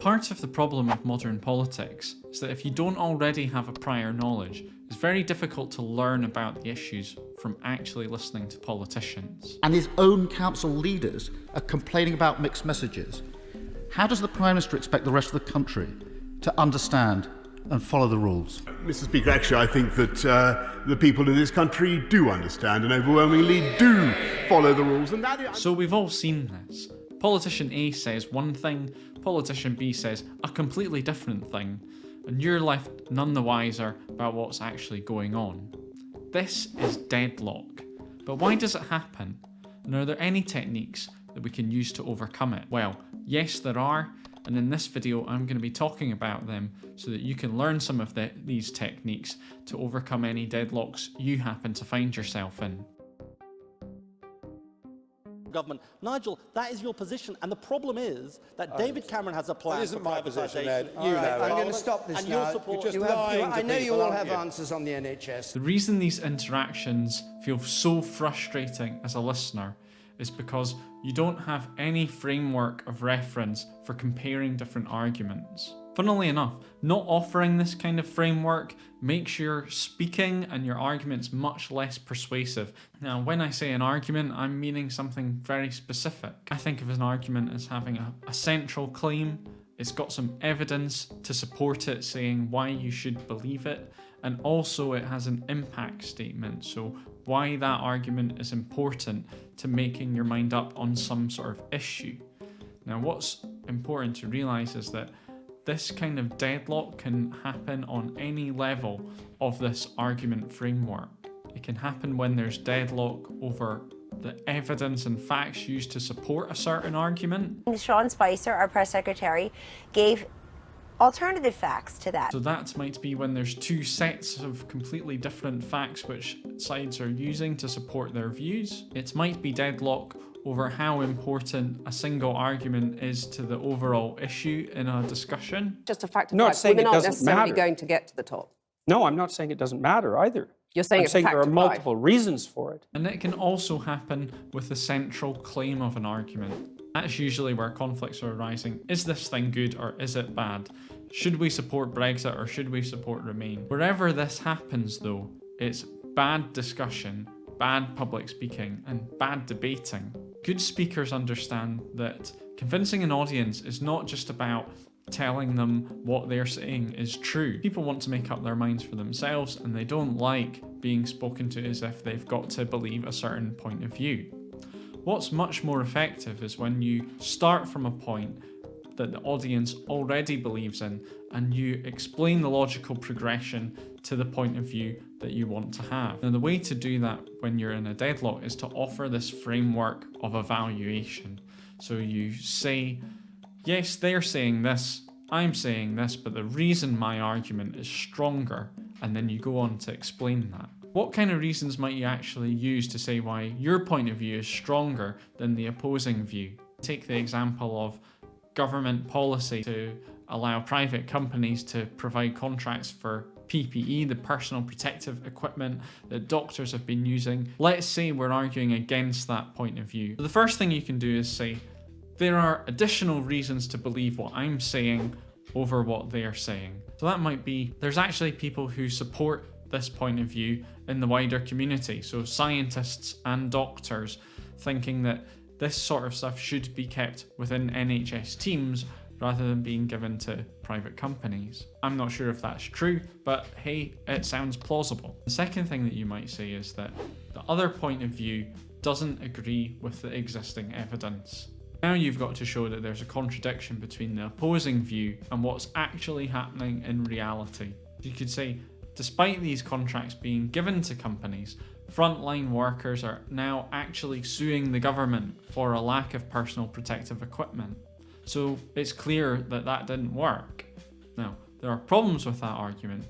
Part of the problem of modern politics is that if you don't already have a prior knowledge, it's very difficult to learn about the issues from actually listening to politicians. And his own council leaders are complaining about mixed messages. How does the Prime Minister expect the rest of the country to understand and follow the rules? Mr. Speaker, actually I think that the people in this country do understand and overwhelmingly do follow the rules. And So we've all seen this. Politician A says one thing, politician B says a completely different thing, and you're left none the wiser about what's actually going on. This is deadlock. But why does it happen? And are there any techniques that we can use to overcome it? Well, yes there are, and in this video I'm going to be talking about them so that you can learn some of these techniques to overcome any deadlocks you happen to find yourself in. Government. Nigel, that is your position, and the problem is that David Cameron has a plan for privatisation. Ed. You know, I'm going to stop this now. I know you all have answers on the NHS. The reason these interactions feel so frustrating as a listener is because you don't have any framework of reference for comparing different arguments. Funnily enough, not offering this kind of framework makes your speaking and your arguments much less persuasive. Now, when I say an argument, I'm meaning something very specific. I think of an argument as having a central claim. It's got some evidence to support it, saying why you should believe it, and also it has an impact statement, so why that argument is important to making your mind up on some sort of issue. Now, what's important to realise is that this kind of deadlock can happen on any level of this argument framework. It can happen when there's deadlock over the evidence and facts used to support a certain argument. Sean Spicer, our press secretary, gave alternative facts to that. So that might be when there's two sets of completely different facts which sides are using to support their views. It might be deadlock over how important a single argument is to the overall issue in a discussion. Just a fact of Not life, saying we're it not doesn't necessarily matter. going to get to the top. No, I'm not saying it doesn't matter either. You're saying I'm it's a saying fact there are of life. multiple reasons for it. And it can also happen with the central claim of an argument. That's usually where conflicts are arising. Is this thing good or is it bad? Should we support Brexit or should we support Remain? Wherever this happens though, it's bad discussion, bad public speaking, and bad debating. Good speakers understand that convincing an audience is not just about telling them what they're saying is true. People want to make up their minds for themselves, and they don't like being spoken to as if they've got to believe a certain point of view. What's much more effective is when you start from a point that the audience already believes in and you explain the logical progression to the point of view that you want to have. Now, the way to do that when you're in a deadlock is to offer this framework of evaluation. So you say, yes, they're saying this, I'm saying this, but the reason my argument is stronger, and then you go on to explain that. What kind of reasons might you actually use to say why your point of view is stronger than the opposing view? Take the example of government policy to allow private companies to provide contracts for PPE, the personal protective equipment that doctors have been using. Let's say we're arguing against that point of view. So the first thing you can do is say, there are additional reasons to believe what I'm saying over what they're saying. So that might be, there's actually people who support this point of view in the wider community. So scientists and doctors thinking that this sort of stuff should be kept within NHS teams rather than being given to private companies. I'm not sure if that's true, but hey, it sounds plausible. The second thing that you might say is that the other point of view doesn't agree with the existing evidence. Now you've got to show that there's a contradiction between the opposing view and what's actually happening in reality. You could say, despite these contracts being given to companies, frontline workers are now actually suing the government for a lack of personal protective equipment. So it's clear that that didn't work. Now, there are problems with that argument,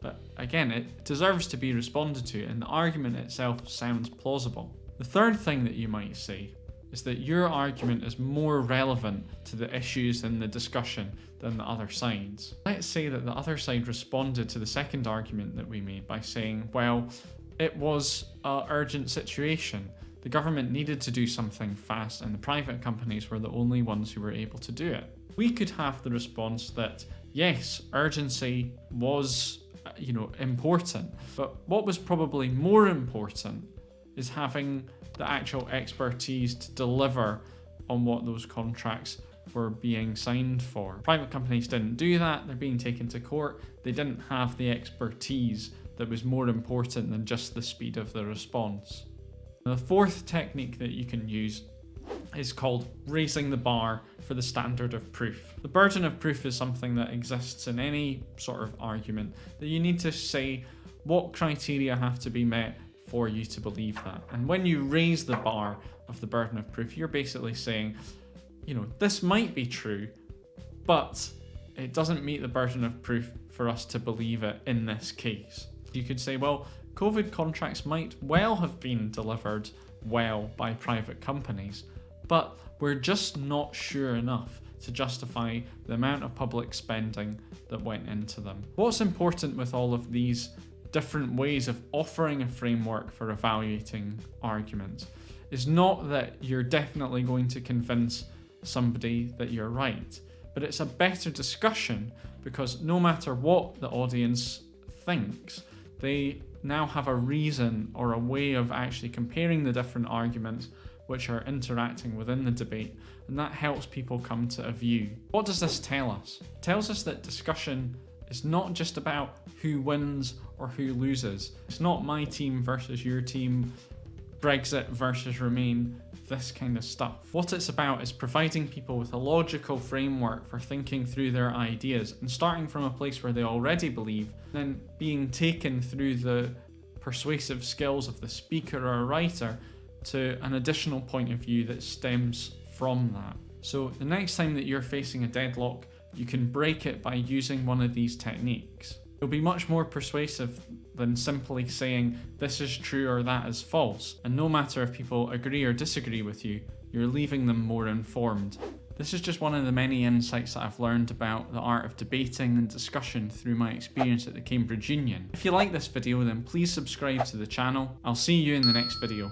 but again, it deserves to be responded to, and the argument itself sounds plausible. The third thing that you might say is that your argument is more relevant to the issues in the discussion than the other side's. Let's say that the other side responded to the second argument that we made by saying, well, it was an urgent situation. The government needed to do something fast and the private companies were the only ones who were able to do it. We could have the response that, yes, urgency was, important, but what was probably more important is having the actual expertise to deliver on what those contracts were being signed for. Private companies didn't do that, they're being taken to court, they didn't have the expertise that was more important than just the speed of the response. The fourth technique that you can use is called raising the bar for the standard of proof. The burden of proof is something that exists in any sort of argument, that you need to say what criteria have to be met for you to believe that. And when you raise the bar of the burden of proof, you're basically saying, this might be true, but it doesn't meet the burden of proof for us to believe it in this case. You could say, well, COVID contracts might well have been delivered well by private companies, but we're just not sure enough to justify the amount of public spending that went into them. What's important with all of these different ways of offering a framework for evaluating arguments is not that you're definitely going to convince somebody that you're right, but it's a better discussion because no matter what the audience thinks, they now have a reason or a way of actually comparing the different arguments which are interacting within the debate, and that helps people come to a view. What does this tell us? It tells us that discussion is not just about who wins or who loses. It's not my team versus your team, Brexit versus Remain, this kind of stuff. What it's about is providing people with a logical framework for thinking through their ideas and starting from a place where they already believe, then being taken through the persuasive skills of the speaker or a writer to an additional point of view that stems from that. So the next time that you're facing a deadlock, you can break it by using one of these techniques. It'll be much more persuasive than simply saying this is true or that is false, and no matter if people agree or disagree with you, you're leaving them more informed. This is just one of the many insights that I've learned about the art of debating and discussion through my experience at the Cambridge Union. If you like this video, then please subscribe to the channel. I'll see you in the next video.